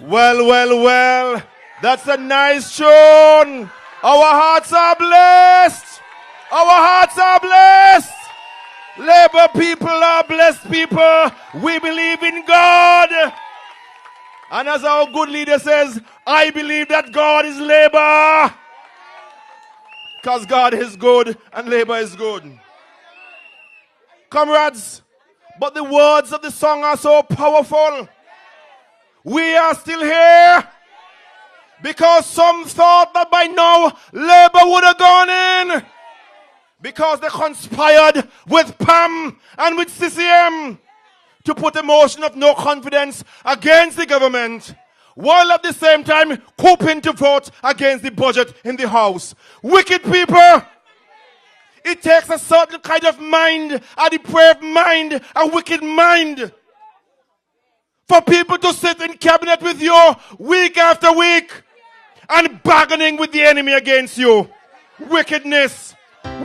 Well, well, well. That's a nice tune. Our hearts are blessed. Our hearts are blessed. Labour people are blessed people. We believe in God. And as our good leader says, I believe that God is Labour. Because God is good and Labour is good. Comrades, but the words of the song are so powerful. We are still here because some thought that by now Labour would have gone in because they conspired with PAM and with CCM to put a motion of no confidence against the government, while at the same time hoping to vote against the budget in the House. Wicked people! It takes a certain kind of mind, a depraved mind, a wicked mind, for people to sit in cabinet with you week after week and bargaining with the enemy against you. Wickedness.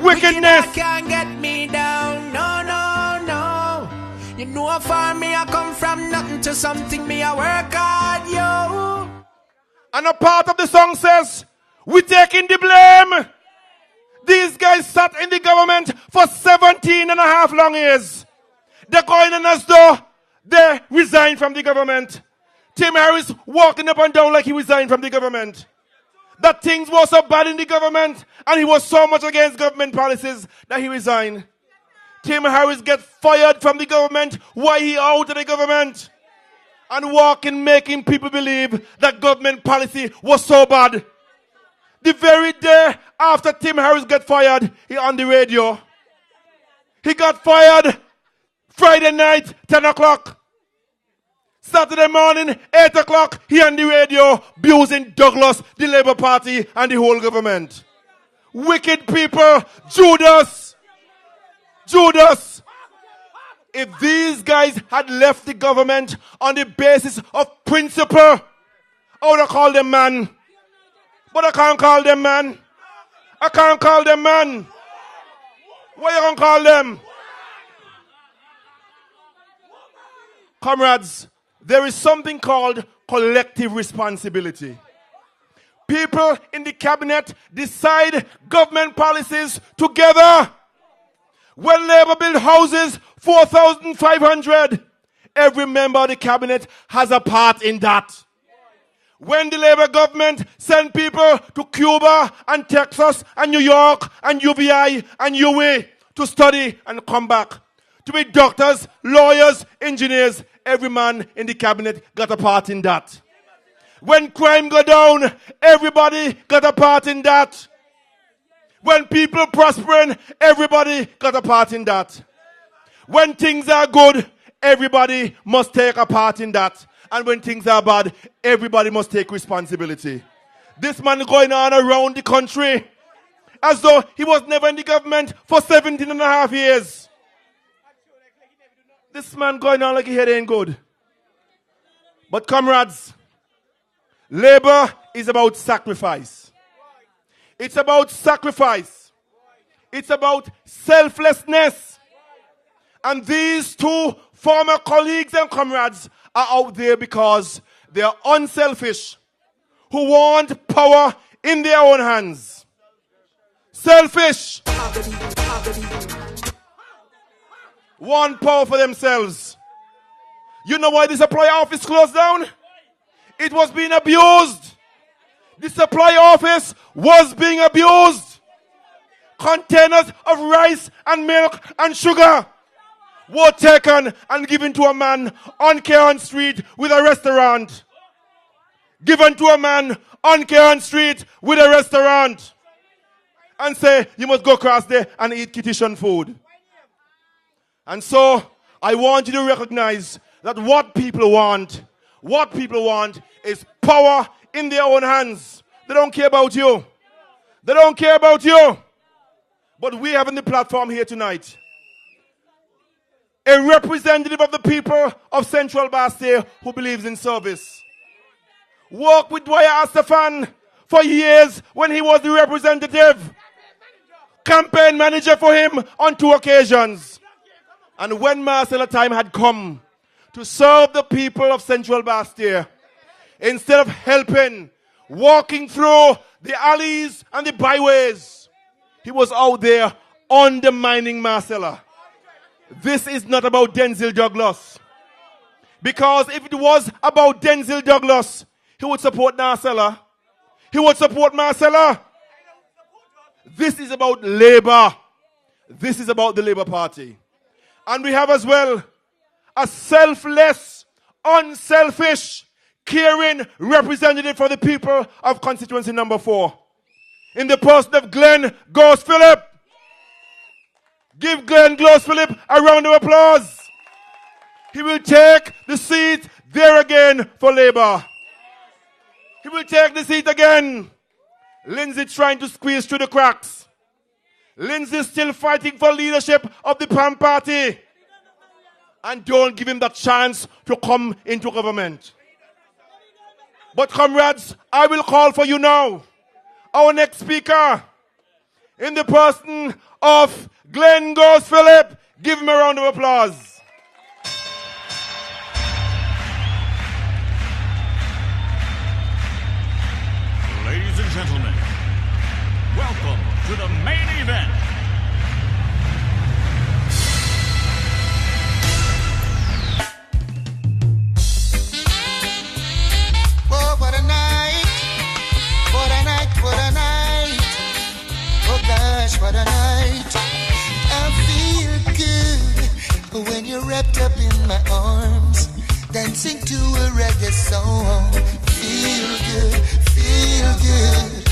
Wickedness. You can't get me down. No, no, no. You know for me I come from nothing to something. Me I work hard, yo. And a part of the song says, we're taking the blame. These guys sat in the government for 17 and a half long years. They're going in as though they resigned from the government. Tim Harris walking up and down like he resigned from the government. That things were so bad in the government and he was so much against government policies that he resigned. Tim Harris get fired from the government while he out of the government. And walking making people believe that government policy was so bad. The very day after Tim Harris got fired, he on the radio. He got fired Friday night, 10 o'clock. Saturday morning, 8 o'clock, he on the radio, abusing Douglas, the Labour Party, and the whole government. Wicked people, Judas. Judas. If these guys had left the government on the basis of principle, I would have called them man. But I can't call them man. I can't call them man. What you gonna call them? Comrades, there is something called collective responsibility. People in the cabinet decide government policies together. When Labour build houses, 4,500, every member of the cabinet has a part in that. When the Labour government send people to Cuba and Texas and New York and UVI and UWI to study and come back, to be doctors, lawyers, engineers, every man in the cabinet got a part in that. When crime go down, everybody got a part in that. When people prospering, everybody got a part in that. When things are good, everybody must take a part in that. And when things are bad, everybody must take responsibility. This man going on around the country as though he was never in the government for 17 and a half years. This man going on like his head ain't good. But comrades, Labour is about sacrifice. It's about sacrifice. It's about selflessness. And these two former colleagues and comrades are out there because they are unselfish, who want power in their own hands. Selfish. Want power for themselves. You know why the supply office closed down? It was being abused. The supply office was being abused. Containers of rice and milk and sugar were taken and given to a man on Cairn Street with a restaurant. Given to a man on Cairn Street with a restaurant. And say, you must go across there and eat Kittitian food. And so, I want you to recognize that what people want is power in their own hands. They don't care about you. They don't care about you. But we have in the platform here tonight a representative of the people of Central Bastille who believes in service. Worked with Dwyer Astafan for years when he was the representative. Campaign manager for him on 2 occasions. And when Marcella time had come to serve the people of Central Bastille, instead of helping, walking through the alleys and the byways, he was out there undermining Marcella. This is not about Denzel Douglas. Because if it was about Denzel Douglas, he would support Marcella. He would support Marcella. This is about Labour. This is about the Labour Party. And we have as well a selfless, unselfish, caring representative for the people of constituency number 4. In the person of Glenn Ghost Phillip. Give Glenn Ghost Phillip a round of applause. He will take the seat there again for Labour. He will take the seat again. Lindsay trying to squeeze through the cracks. Lindsay still fighting for leadership of the PAM party. And don't give him that chance to come into government. But comrades, I will call for you now. Our next speaker, in the person of Glenn Ghost Phillip. Give him a round of applause. Ladies and gentlemen, welcome to the main event. Oh, what a night. What a night, what a night. Oh gosh, what a night. I feel good when you're wrapped up in my arms, dancing to a reggae song. Feel good, feel good.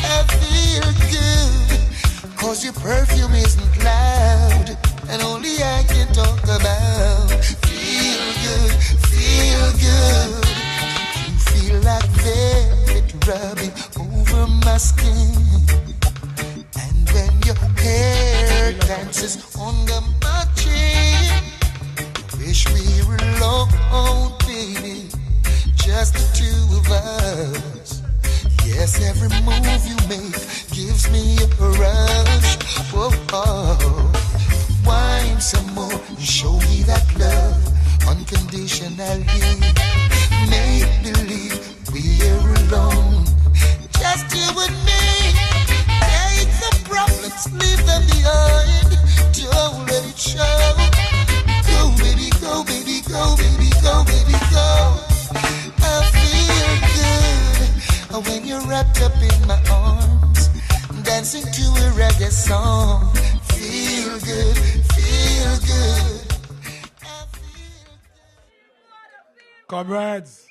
I feel good, cause your perfume isn't loud, and only I can talk about. Feel good, feel good. You feel like velvet rubbing over my skin, and when your hair dances under my chin, I wish we were alone, baby, just the two of us. Yes, every move you make gives me a rush. Whoa, oh. Wine some more and show me that love unconditionally. Make believe we're alone, just you and me. Take the problems, leave them behind. Don't let it show. Go, baby, go, baby, go, baby, go, baby, go. I feel good when you're wrapped up in my arms, dancing to a reggae song. Feel good, feel good. I feel good. Comrades,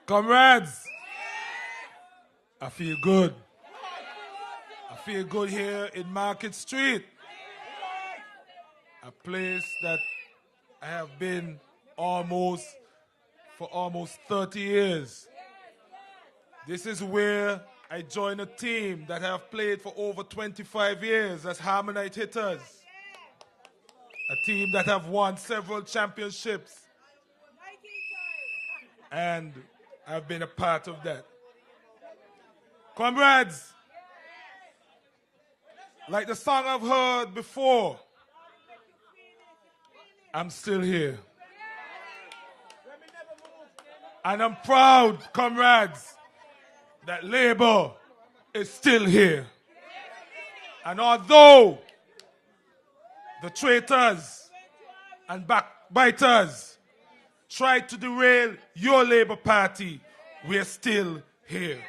comrades, I feel good. I feel good here in Market Street, a place that I have been for almost 30 years. This is where I joined a team that have played for over 25 years as Harmonite Hitters. A team that have won several championships. And I've been a part of that. Comrades, like the song I've heard before, I'm still here. And I'm proud, comrades, that Labour is still here. And although the traitors and backbiters tried to derail your Labour Party, we're still here.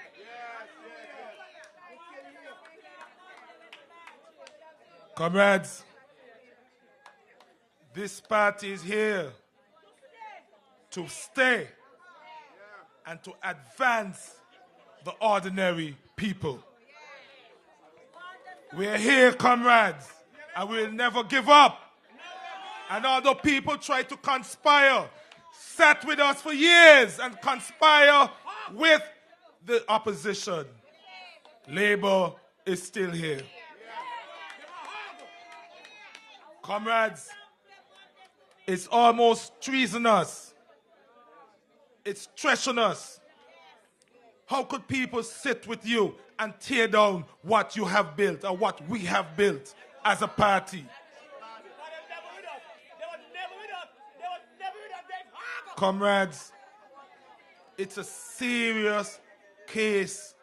Comrades, this party is here to stay and to advance the ordinary people. We're here, comrades, and we'll never give up. And although people try to conspire, sat with us for years and conspire with the opposition, Labour is still here. Comrades, it's almost treasonous. It's treasonous. How could people sit with you and tear down what you have built or what we have built as a party? Comrades, It's a serious case.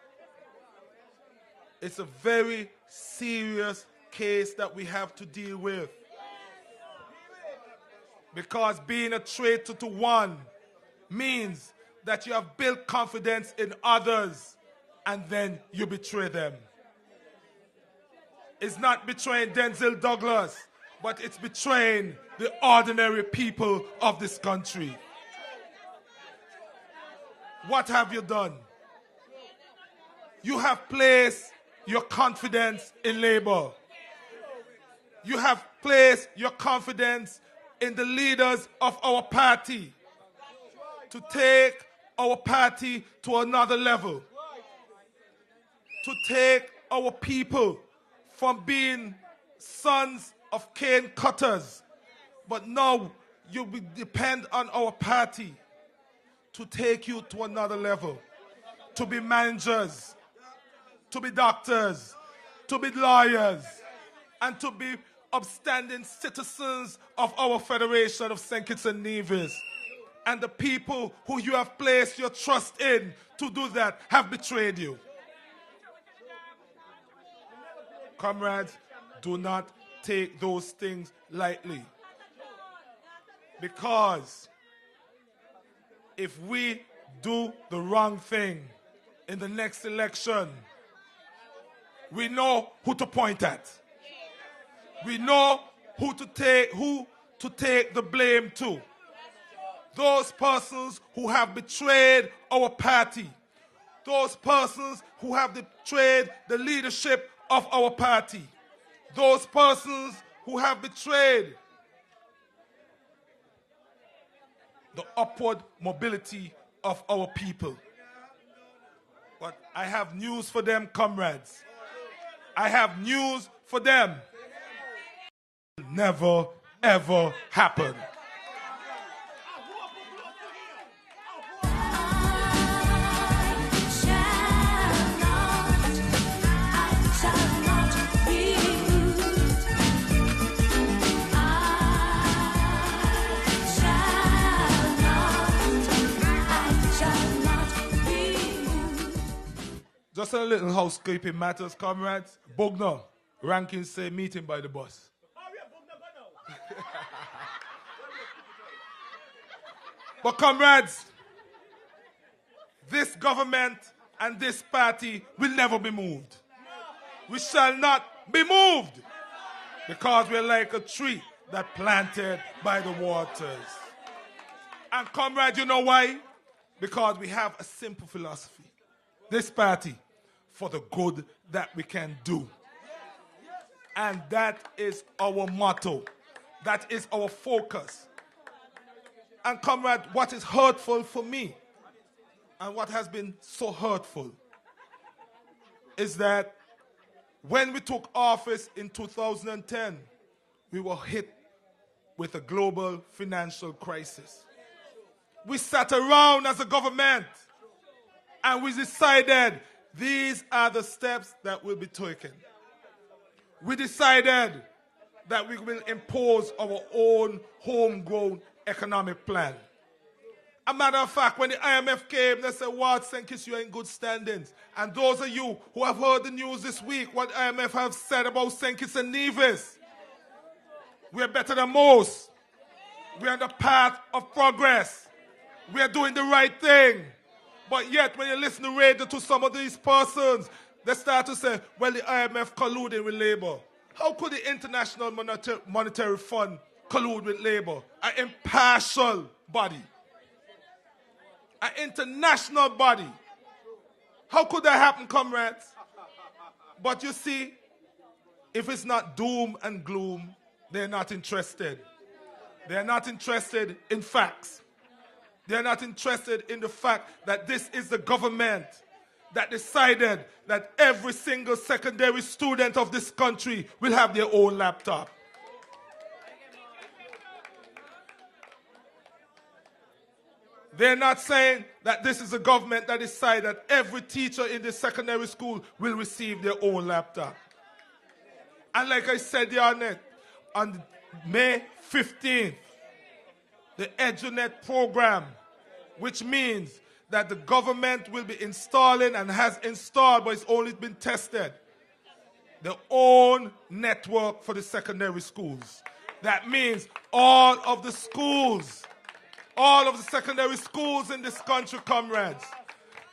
It's a very serious case that we have to deal with. Because being a traitor to one means that you have built confidence in others and then you betray them. It's not betraying Denzel Douglas, but it's betraying the ordinary people of this country. What have you done? You have placed your confidence in Labour. You have placed your confidence in the leaders of our party to take our party to another level, to take our people from being sons of cane cutters, but now you will depend on our party to take you to another level, to be managers, to be doctors, to be lawyers, and to be upstanding citizens of our Federation of St. Kitts-Nevis. And the people who you have placed your trust in to do that have betrayed you. Comrades, do not take those things lightly. Because if we do the wrong thing in the next election, we know who to point at. We know who to take the blame to. Those persons who have betrayed our party. Those persons who have betrayed the leadership of our party. Those persons who have betrayed the upward mobility of our people. But I have news for them, comrades. I have news for them. It will never, ever happen. Just a little housekeeping matters, comrades. Bogner, Rankin say meeting by the bus. But comrades, this government and this party will never be moved. We shall not be moved because we're like a tree that planted by the waters. And comrades, you know why? Because we have a simple philosophy. This party, for the good that we can do. And that is our motto. That is our focus. And comrade, what is hurtful for me, and what has been so hurtful, is that when we took office in 2010, we were hit with a global financial crisis. We sat around as a government and we decided these are the steps that will be taken. We decided that we will impose our own homegrown economic plan. A matter of fact, when the IMF came, they said, "What, St. Kitts, you're in good standings." And those of you who have heard the news this week, what IMF have said about St. Kitts and Nevis, we are better than most. We are on the path of progress. We are doing the right thing. But yet, when you listen to radio to some of these persons, they start to say, well, the IMF colluded with Labour. How could the International Monetary Fund collude with Labour? An impartial body. An international body. How could that happen, comrades? But you see, if it's not doom and gloom, they're not interested. They're not interested in facts. They're not interested in the fact that this is the government that decided that every single secondary student of this country will have their own laptop. They're not saying that this is a government that decided that every teacher in the secondary school will receive their own laptop. And like I said the other night, on May 15th, the EduNet program, which means that the government will be installing and has installed, but it's only been tested, their own network for the secondary schools. That means all of the secondary schools in this country, comrades,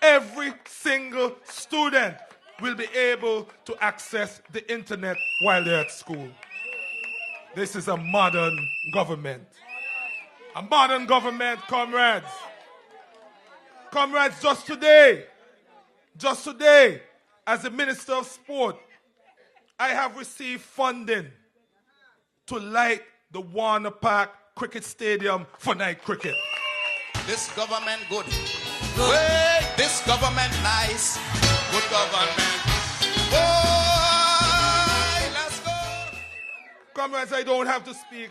every single student will be able to access the internet while they're at school. This is a modern government. A modern government, comrades. Comrades, just today, as the Minister of Sport, I have received funding to light the Warner Park Cricket Stadium for night cricket. This government good. Wait, this government nice. Good government. Boy, let's go. Comrades, I don't have to speak.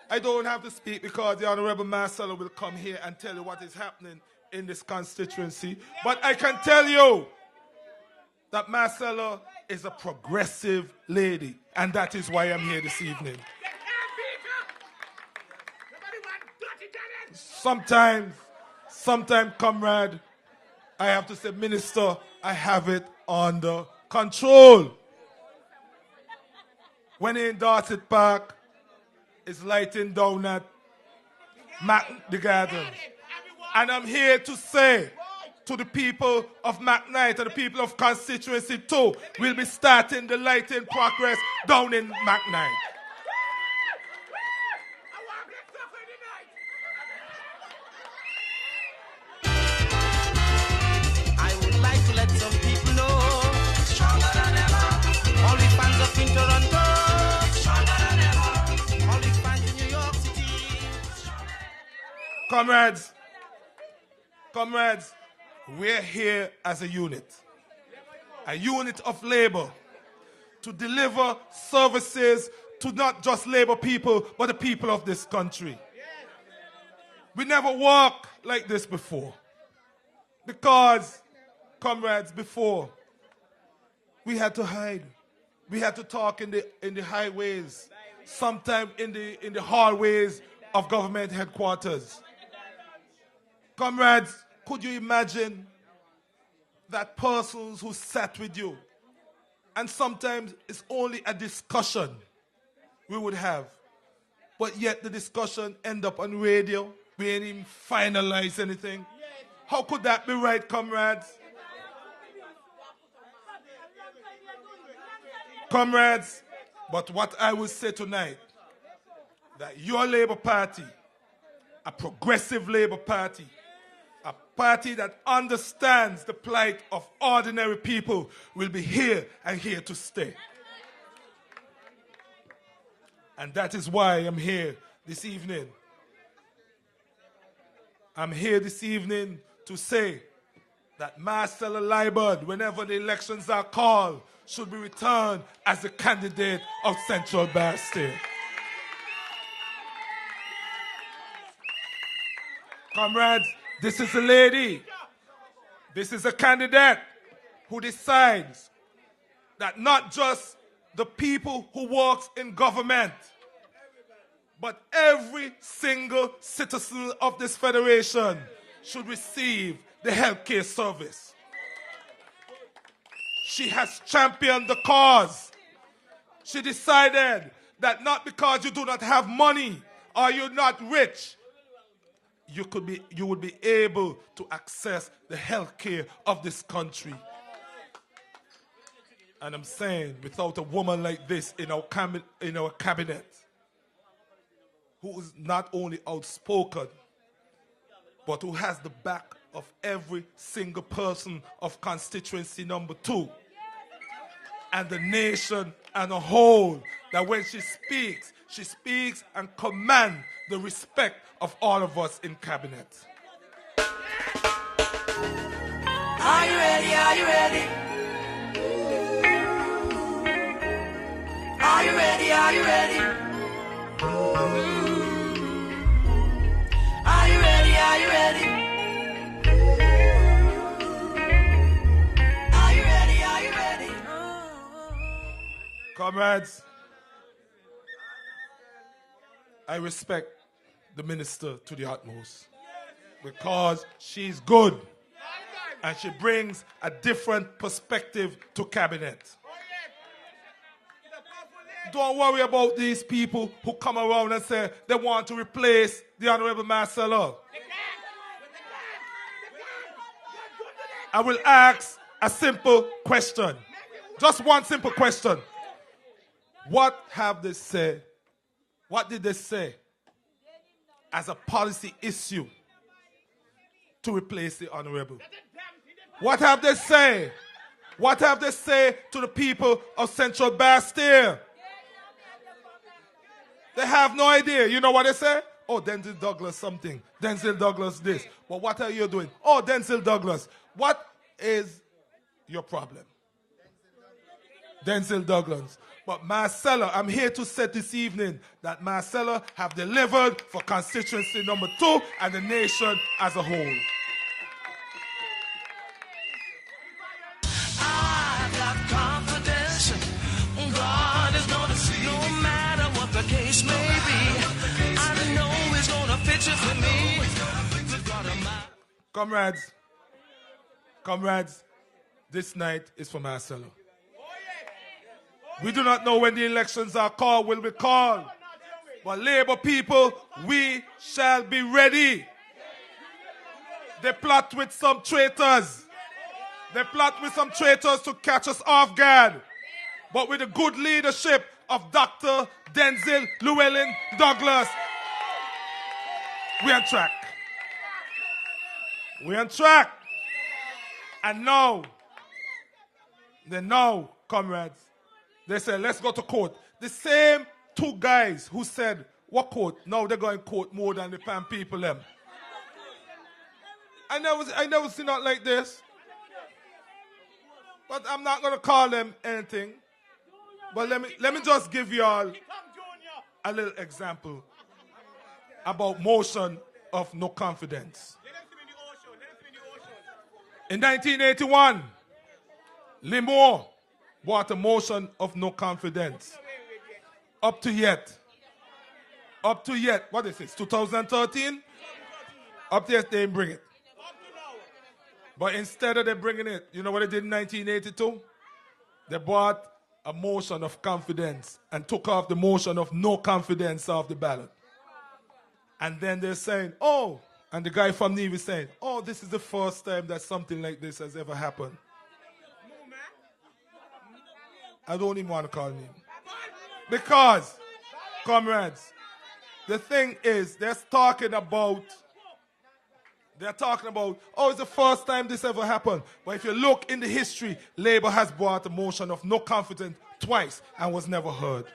I don't have to speak because the Honorable Marcella will come here and tell you what is happening in this constituency. But I can tell you that Marcella is a progressive lady, and that is why I'm here this evening. Sometimes, comrade, I have to say, Minister, I have it under control. When in Dorset Park, it's lighting down at the Garden. And I'm here to say to the people of McKnight and the people of constituency 2, we'll be starting the lighting progress down in McKnight. I would like to let some people know, stronger than ever. All the fans up in Toronto, stronger than ever. All the fans in New York City. Comrades, we're here as a unit of labor, to deliver services to not just labor people, but the people of this country. We never walked like this before. Because, comrades, before, we had to hide. We had to talk in the highways, sometimes in the hallways of government headquarters. Comrades, could you imagine that persons who sat with you, and sometimes it's only a discussion we would have, but yet the discussion end up on radio, we ain't even finalize anything. How could that be right, comrades? Comrades, but what I will say tonight, that your Labour Party, a progressive Labour Party, a party that understands the plight of ordinary people, will be here and here to stay. And that is why I'm here this evening. I'm here this evening to say that Marcella Liebert, whenever the elections are called, should be returned as the candidate of Central Bastille. Comrades, this is a lady. This is a candidate who decides that not just the people who works in government, but every single citizen of this federation should receive the healthcare service. She has championed the cause. She decided that not because you do not have money or you're not rich, you would be able to access the healthcare of this country. And I'm saying, without a woman like this in our cabinet, who is not only outspoken, but who has the back of every single person of constituency number 2, and the nation as a whole, that when she speaks and commands the respect of all of us in cabinet. Are you ready? Are you ready? Are you ready? Are you ready? Are you ready? Are you ready? Are you ready? Are you ready? Comrades, I respect the minister to the utmost. Because she's good. And she brings a different perspective to cabinet. Don't worry about these people who come around and say they want to replace the Honorable Marcelo. I will ask a simple question. Just one simple question. What have they said? What did they say as a policy issue to replace the Honorable? What have they said? What have they said to the people of Central Bastille? They have no idea. You know what they say? Oh, Denzel Douglas something. Denzel Douglas this. But what are you doing? Oh, Denzel Douglas. What is your problem? Denzel Douglas. But Marcella, I'm here to say this evening that Marcella have delivered for constituency number 2 and the nation as a whole. I got confidence. God is gonna see. No matter what the case may be, I know He's gonna fix it for me. Comrades, this night is for Marcella. We do not know when the elections are called, will be called. But Labour people, we shall be ready. They plot with some traitors. They plot with some traitors to catch us off guard. But with the good leadership of Dr. Denzel Llewellyn Douglas, we're on track. We're on track. And now, comrades, they said, let's go to court. The same 2 guys who said, what court? Now they're going to court more than the pan people them. I never seen nothing like this. But I'm not going to call them anything. But let me just give you all a little example about motion of no confidence. In 1981, Limor brought a motion of no confidence. Up to yet, what is this, 2013? Up to yet, they didn't bring it. But instead of them bringing it, you know what they did in 1982? They brought a motion of confidence and took off the motion of no confidence off the ballot. And then they're saying, oh, and the guy from Nevis saying, oh, this is the first time that something like this has ever happened. I don't even want to call him. Because, comrades, the thing is, they're talking about, oh, it's the first time this ever happened. But if you look in the history, Labour has brought a motion of no confidence twice and was never heard.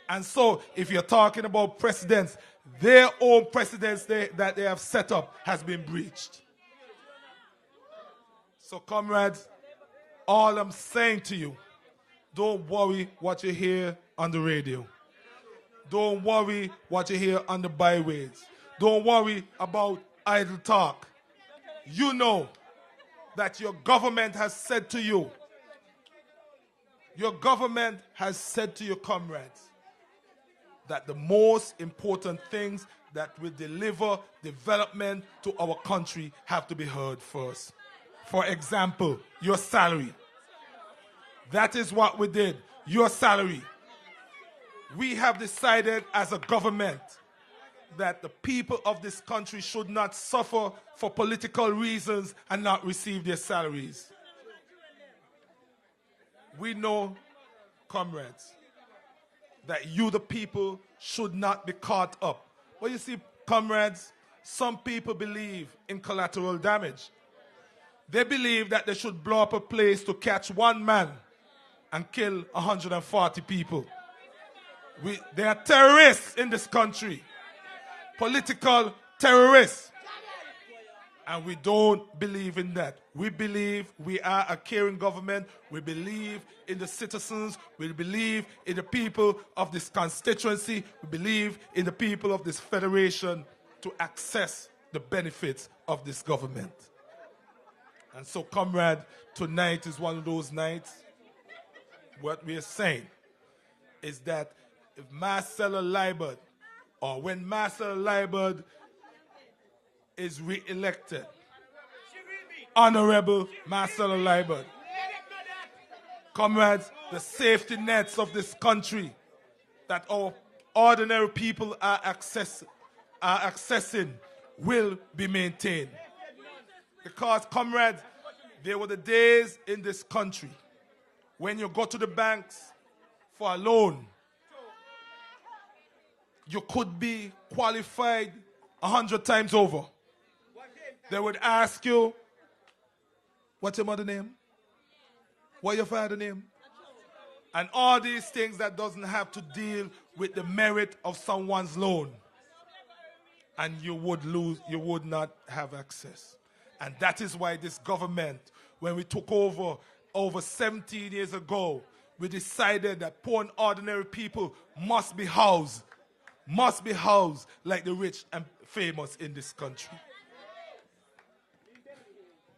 And so, if you're talking about precedents, their own precedents that they have set up has been breached. So, comrades, all I'm saying to you, don't worry what you hear on the radio. Don't worry what you hear on the byways. Don't worry about idle talk. You know that your government has said to you, your comrades, that the most important things that will deliver development to our country have to be heard first. For example, your salary. That is what we did. Your salary. We have decided as a government that the people of this country should not suffer for political reasons and not receive their salaries. We know, comrades, that you, the people, should not be caught up. But you see, comrades, some people believe in collateral damage. They believe that they should blow up a place to catch one man and kill 140 people. There are terrorists in this country. Political terrorists. And we don't believe in that. We believe we are a caring government. We believe in the citizens. We believe in the people of this constituency. We believe in the people of this federation to access the benefits of this government. And so, comrade, tonight is one of those nights. What we are saying is that if Marcella Liebert, or when Marcella Liebert is re-elected. Honorable Marcelo Liebert. Comrades, the safety nets of this country that our ordinary people are accessing will be maintained. Because, comrades, there were the days in this country when you go to the banks for a loan, you could be qualified 100 times over. They would ask you, what's your mother name? What's your father name? And all these things that doesn't have to deal with the merit of someone's loan. And you would lose, you would not have access. And that is why this government, when we took over 17 years ago, we decided that poor and ordinary people must be housed like the rich and famous in this country.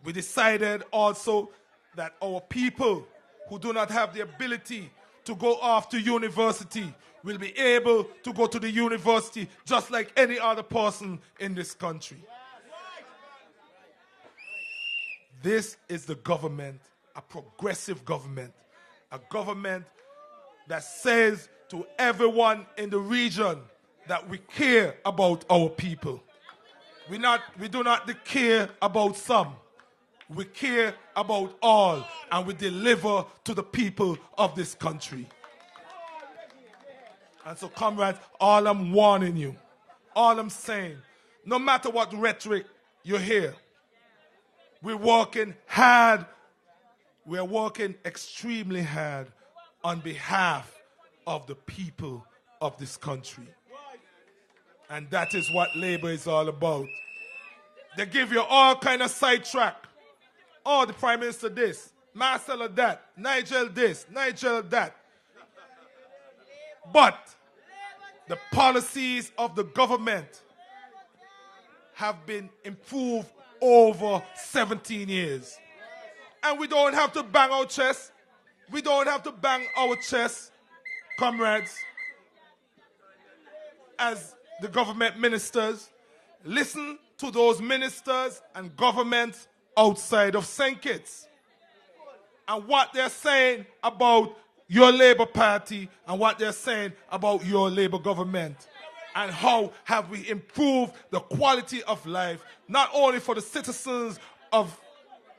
We decided also that our people who do not have the ability to go off to university will be able to go to the university just like any other person in this country. This is the government, a progressive government, a government that says to everyone in the region that we care about our people. We do not care about some. We care about all, and we deliver to the people of this country. And so, comrades, all I'm warning you, all I'm saying, no matter what rhetoric you hear, we're working hard. We're working extremely hard on behalf of the people of this country. And that is what labor is all about. They give you all kind of sidetrack. Oh, the Prime Minister this, Marcelo that, Nigel this, Nigel that. But the policies of the government have been improved over 17 years. And we don't have to bang our chest. We don't have to bang our chest, comrades, as the government ministers. Listen to those ministers and governments outside of St. Kitts and what they're saying about your Labour Party and what they're saying about your Labour government, and how have we improved the quality of life not only for the citizens of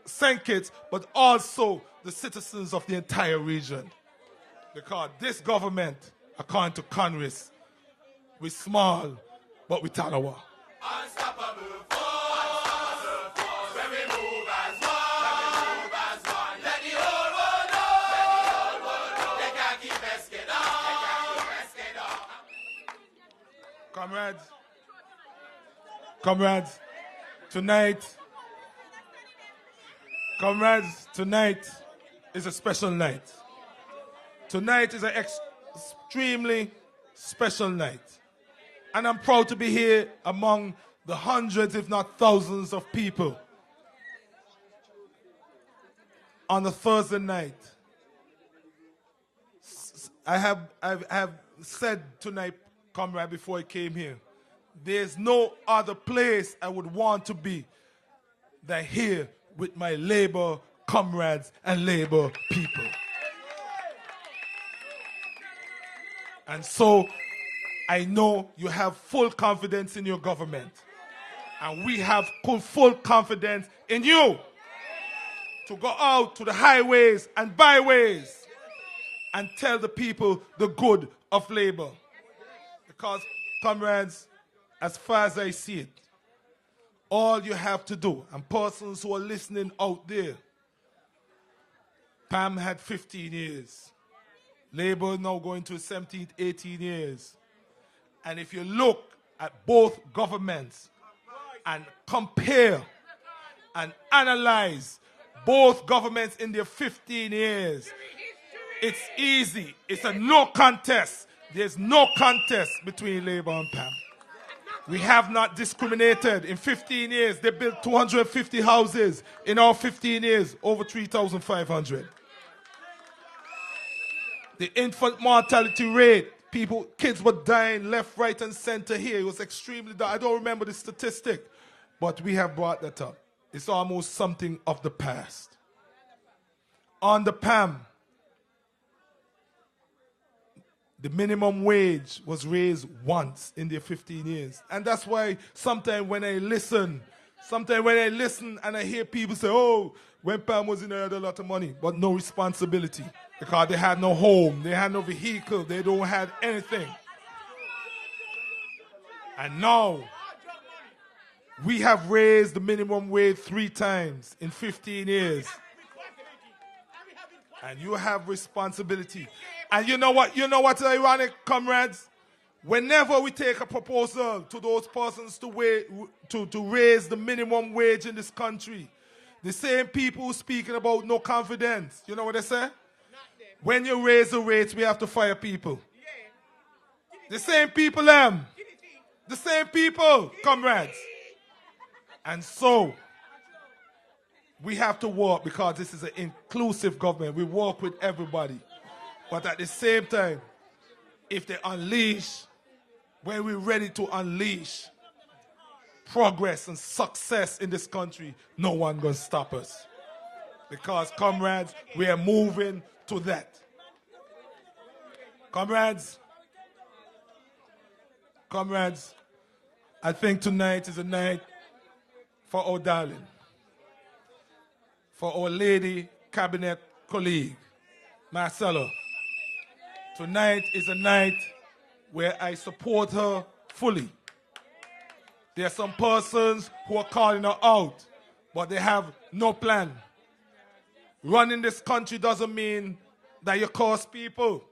St. Kitts but also the citizens of the entire region. Because this government, according to Congress, we're small but we're Tanawa. Unstoppable force, when we move as one, let the whole world know, they can't keep asking on. Comrades, tonight is a special night. Tonight is an extremely special night. And I'm proud to be here among the hundreds, if not thousands, of people on a Thursday night. I have said tonight, comrade, before I came here, there's no other place I would want to be than here with my Labour comrades and Labour people. And so I know you have full confidence in your government. And we have full confidence in you to go out to the highways and byways and tell the people the good of labor. Because, comrades, as far as I see it, all you have to do, and persons who are listening out there, Pam had 15 years. Labour now going to 17, 18 years. And if you look at both governments and compare and analyze both governments in their 15 years, it's easy. It's a no contest. There's no contest between Labour and Pam. We have not discriminated. In 15 years, they built 250 houses. In our 15 years, over 3,500. The infant mortality rate, kids were dying left, right, and center here. It was extremely, I don't remember the statistic. But we have brought that up. It's almost something of the past. On the PAM, the minimum wage was raised once in their 15 years. And that's why sometimes when I listen and I hear people say, oh, when PAM was in there, they had a lot of money, but no responsibility. Because they had no home, they had no vehicle, they don't have anything. And now, we have raised the minimum wage 3 times in 15 years. And you have responsibility. And you know what's ironic, comrades? Whenever we take a proposal to those persons to raise the minimum wage in this country, the same people who speaking about no confidence, you know what they say? When you raise the rates, we have to fire people. The same people, the same people, comrades. And so, we have to work because this is an inclusive government. We work with everybody. But at the same time, if they unleash, when we're ready to unleash progress and success in this country, no one gonna stop us. Because, comrades, we are moving to that. Comrades, I think tonight is a night for our darling, for our lady cabinet colleague, Marcella. Tonight is a night where I support her fully. There are some persons who are calling her out, but they have no plan. Running this country doesn't mean that you curse people.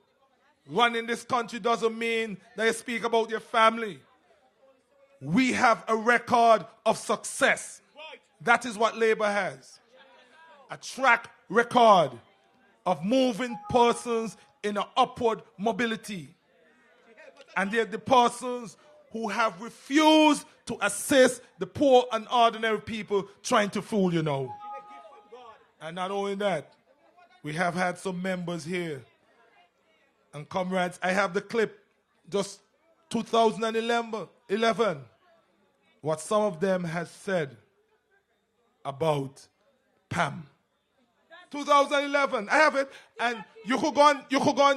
Running this country doesn't mean that you speak about your family. We have a record of success. That is what Labour has. A track record of moving persons in an upward mobility. And they're the persons who have refused to assist the poor and ordinary people trying to fool you now. And not only that, we have had some members here. And comrades, I have the clip, just 2011, what some of them has said about PAM. 2011, I have it, and you could go on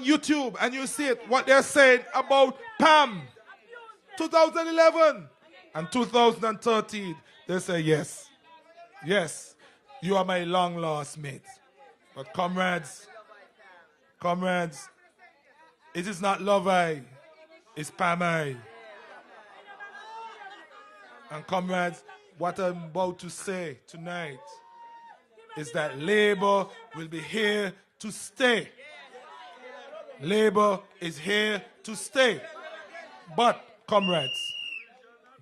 YouTube and you see it, what they're saying about PAM. 2011 and 2013, they say yes, you are my long lost mate. But comrades, it is not Love I, it's PAM I. And comrades, what I'm about to say tonight is that Labour will be here to stay. Labour is here to stay. But, comrades,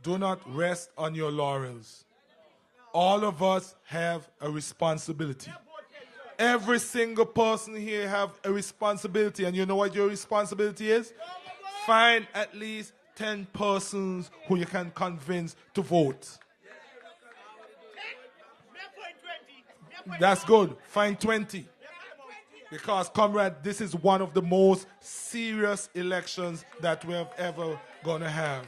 do not rest on your laurels. All of us have a responsibility. Every single person here have a responsibility. And you know what your responsibility is? Find at least 10 persons who you can convince to vote. That's good. Find 20. Because, comrade, this is one of the most serious elections that we have ever going to have.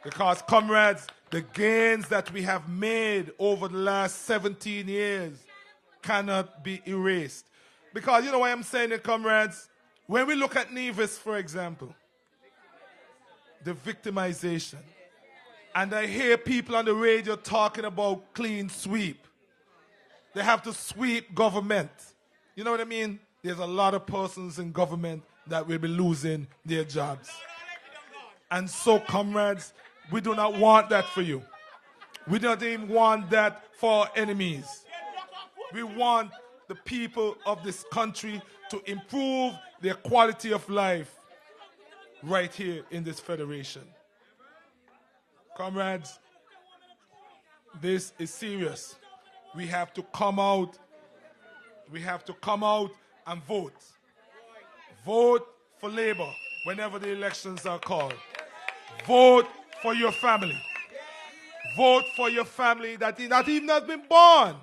Because, comrades, the gains that we have made over the last 17 years cannot be erased. Because, you know why I'm saying it, comrades? When we look at Nevis, for example, the victimization, and I hear people on the radio talking about clean sweep. They have to sweep government. You know what I mean? There's a lot of persons in government that will be losing their jobs. And so, comrades, we do not want that for you. We don't even want that for our enemies. We want the people of this country to improve their quality of life right here in this federation. Comrades, this is serious. We have to come out. We have to come out and vote. Vote for Labour whenever the elections are called. Vote for your family. Vote for your family that even has been born.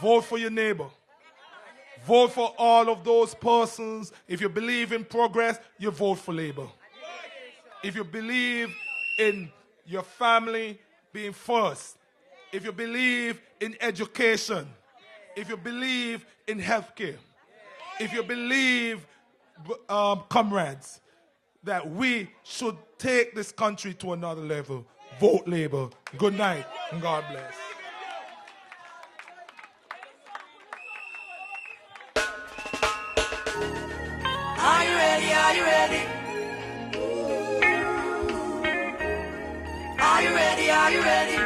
Vote for your neighbor. Vote for all of those persons. If you believe in progress, you vote for Labour. If you believe in your family being first, if you believe in education, if you believe in healthcare, if you believe, comrades, that we should take this country to another level, vote Labour. Good night and God bless. Are you ready? Are you ready? Are you ready? Are you ready?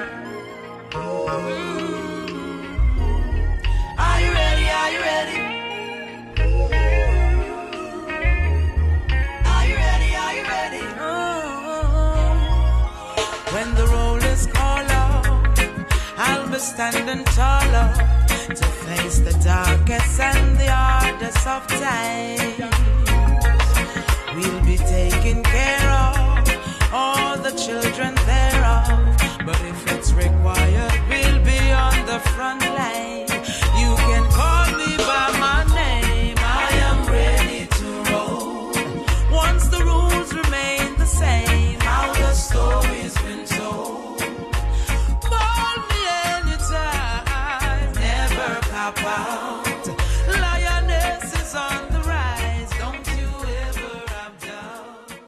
Are you ready? Are you ready? Are you ready? Are you ready? When the roll is called out, I'll be standing taller to face the darkest and the hardest of times. We'll be taking care of all the children thereof, but if it's required, we'll be on the front line. You can call me by my name, I am ready to roll. Once the rules remain the same, how the story's been told. Call me anytime, never cop out.